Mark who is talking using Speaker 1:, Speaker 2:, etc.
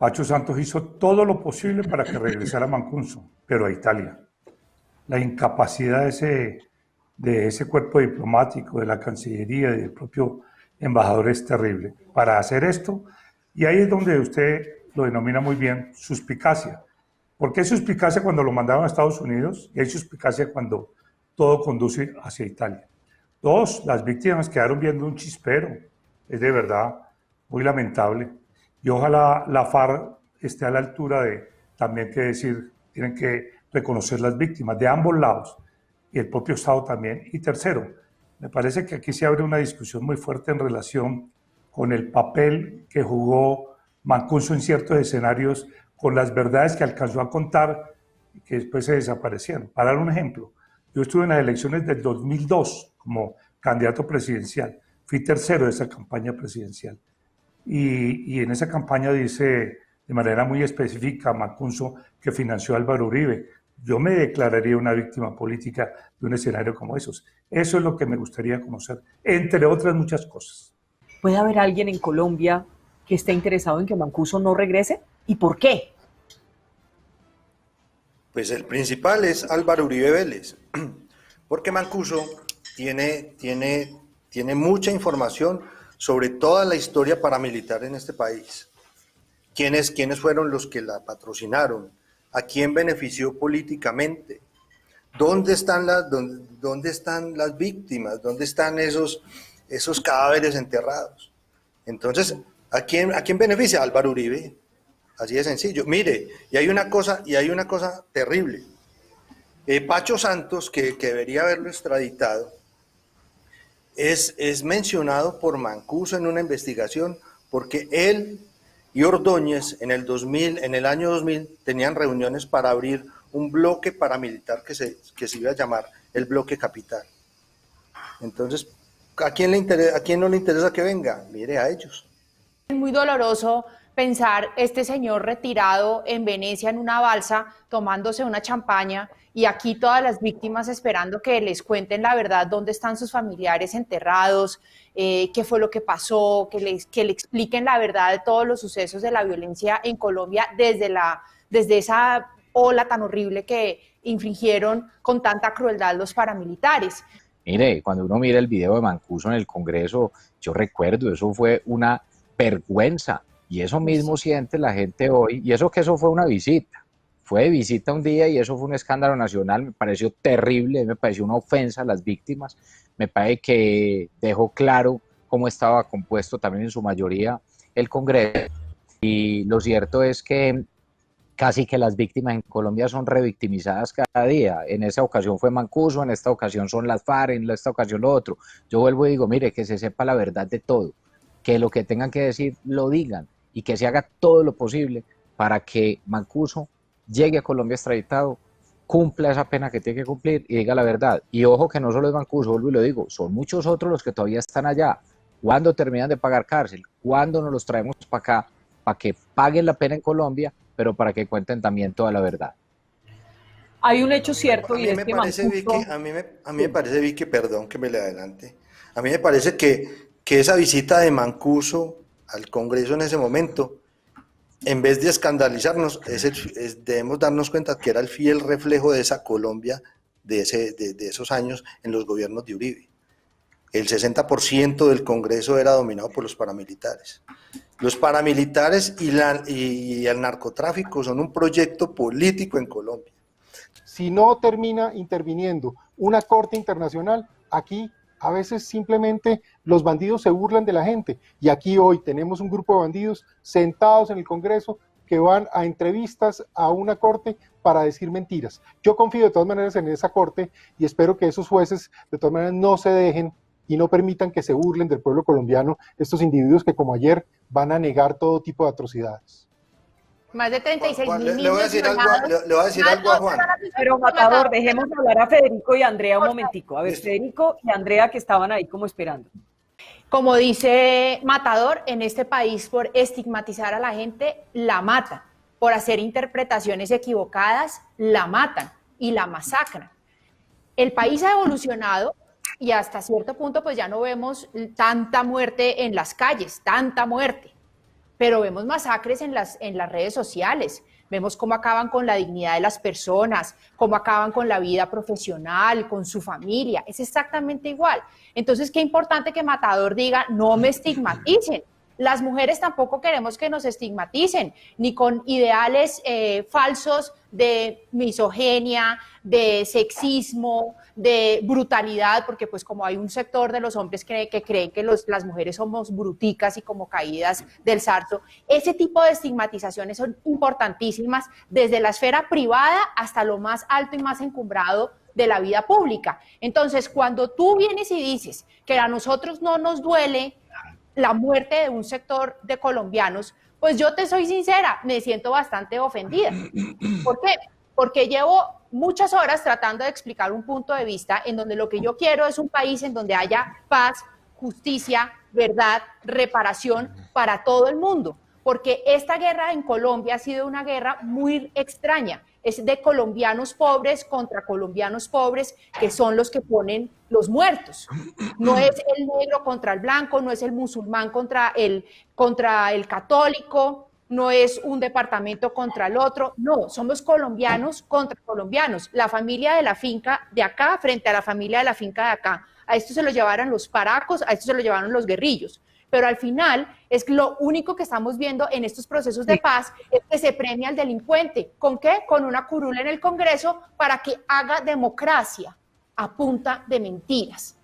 Speaker 1: Pacho Santos hizo todo lo posible para que regresara Mancuso, pero a Italia. La incapacidad de ese cuerpo diplomático, de la Cancillería, del propio embajador es terrible para hacer esto. Y ahí es donde usted lo denomina muy bien, suspicacia. ¿Por qué suspicacia cuando lo mandaron a Estados Unidos? Y hay suspicacia cuando todo conduce hacia Italia. Dos, las víctimas quedaron viendo un chispero. Es de verdad muy lamentable. Y ojalá la FARC esté a la altura de también que decir, tienen que reconocer las víctimas de ambos lados y el propio Estado también. Y tercero, me parece que aquí se abre una discusión muy fuerte en relación con el papel que jugó Mancuso en ciertos escenarios, con las verdades que alcanzó a contar y que después se desaparecieron. Para dar un ejemplo, yo estuve en las elecciones del 2002 como candidato presidencial, fui tercero de esa campaña presidencial. Y en esa campaña dice de manera muy específica Mancuso que financió a Álvaro Uribe. Yo me declararía una víctima política de un escenario como esos. Eso es lo que me gustaría conocer, entre otras muchas cosas.
Speaker 2: ¿Puede haber alguien en Colombia que esté interesado en que Mancuso no regrese? ¿Y por qué?
Speaker 3: Pues el principal es Álvaro Uribe Vélez, porque Mancuso tiene mucha información sobre toda la historia paramilitar en este país. ¿Quiénes fueron los que la patrocinaron? ¿A quién benefició políticamente? ¿Dónde están las víctimas? ¿Dónde están esos cadáveres enterrados? Entonces, ¿a quién beneficia? Álvaro Uribe. Así de sencillo. Mire, y hay una cosa terrible. Pacho Santos, que debería haberlo extraditado, es mencionado por Mancuso en una investigación porque él y Ordóñez en el año 2000 tenían reuniones para abrir un bloque paramilitar que se iba a llamar el Bloque Capital. Entonces, ¿a quién no le interesa que venga? Mire, a ellos.
Speaker 4: Es muy doloroso pensar este señor retirado en Venecia en una balsa tomándose una champaña y aquí todas las víctimas esperando que les cuenten la verdad, dónde están sus familiares enterrados, qué fue lo que pasó, que le expliquen la verdad de todos los sucesos de la violencia en Colombia desde esa ola tan horrible que infligieron con tanta crueldad los paramilitares.
Speaker 5: Mire, cuando uno mira el video de Mancuso en el Congreso, yo recuerdo, eso fue una vergüenza. Y eso mismo siente la gente hoy, y eso fue una visita, fue de visita un día y eso fue un escándalo nacional, me pareció terrible, me pareció una ofensa a las víctimas, me parece que dejó claro cómo estaba compuesto también en su mayoría el Congreso, y lo cierto es que casi que las víctimas en Colombia son revictimizadas cada día. En esa ocasión fue Mancuso, en esta ocasión son las FARC, en esta ocasión lo otro. Yo vuelvo y digo, mire, que se sepa la verdad de todo, que lo que tengan que decir lo digan, y que se haga todo lo posible para que Mancuso llegue a Colombia extraditado, cumpla esa pena que tiene que cumplir y diga la verdad. Y ojo que no solo es Mancuso, vuelvo y lo digo, son muchos otros los que todavía están allá. ¿Cuándo terminan de pagar cárcel? ¿Cuándo nos los traemos para acá? Para que paguen la pena en Colombia, pero para que cuenten también toda la verdad.
Speaker 2: Hay un hecho cierto y es que
Speaker 3: Mancuso... A mí me parece, Vicky, perdón que me le adelante, a mí me parece que esa visita de Mancuso al Congreso en ese momento, en vez de escandalizarnos, debemos darnos cuenta que era el fiel reflejo de esa Colombia de esos años en los gobiernos de Uribe. El 60% del Congreso era dominado por los paramilitares. Los paramilitares y el narcotráfico son un proyecto político en Colombia.
Speaker 6: Si no termina interviniendo una corte internacional, aquí a veces simplemente los bandidos se burlan de la gente, y aquí hoy tenemos un grupo de bandidos sentados en el Congreso que van a entrevistas a una corte para decir mentiras. Yo confío de todas maneras en esa corte y espero que esos jueces de todas maneras no se dejen y no permitan que se burlen del pueblo colombiano estos individuos que, como ayer, van a negar todo tipo de atrocidades.
Speaker 4: Más de 36.000
Speaker 3: le voy a decir algo a Juan.
Speaker 2: Pero, Matador, dejemos hablar a Federico y a Andrea un momentico. A ver, Federico y Andrea, que estaban ahí como esperando.
Speaker 4: Como dice Matador, en este país por estigmatizar a la gente, la matan. Por hacer interpretaciones equivocadas, la matan y la masacran. El país ha evolucionado y hasta cierto punto pues ya no vemos tanta muerte en las calles, tanta muerte. pero vemos masacres en las redes sociales. Vemos cómo acaban con la dignidad de las personas, cómo acaban con la vida profesional, con su familia. Es exactamente igual. Entonces, qué importante que Matador diga, no me estigmaticen. Las mujeres tampoco queremos que nos estigmaticen, ni con ideales falsos de misoginia, de sexismo, de brutalidad, porque pues como hay un sector de los hombres que creen que las mujeres somos bruticas y como caídas del zarzo, ese tipo de estigmatizaciones son importantísimas desde la esfera privada hasta lo más alto y más encumbrado de la vida pública. Entonces, cuando tú vienes y dices que a nosotros no nos duele la muerte de un sector de colombianos, pues yo te soy sincera, me siento bastante ofendida. ¿Por qué? Porque llevo muchas horas tratando de explicar un punto de vista en donde lo que yo quiero es un país en donde haya paz, justicia, verdad, reparación para todo el mundo. Porque esta guerra en Colombia ha sido una guerra muy extraña. Es de colombianos pobres contra colombianos pobres, que son los que ponen los muertos. No es el negro contra el blanco, no es el musulmán contra el católico, no es un departamento contra el otro, no, somos colombianos contra colombianos. La familia de la finca de acá frente a la familia de la finca de acá. A esto se lo llevaron los paracos, a esto se lo llevaron los guerrillos. Pero al final es lo único que estamos viendo en estos procesos de paz es que se premia al delincuente. ¿Con qué? Con una curula en el Congreso para que haga democracia a punta de mentiras.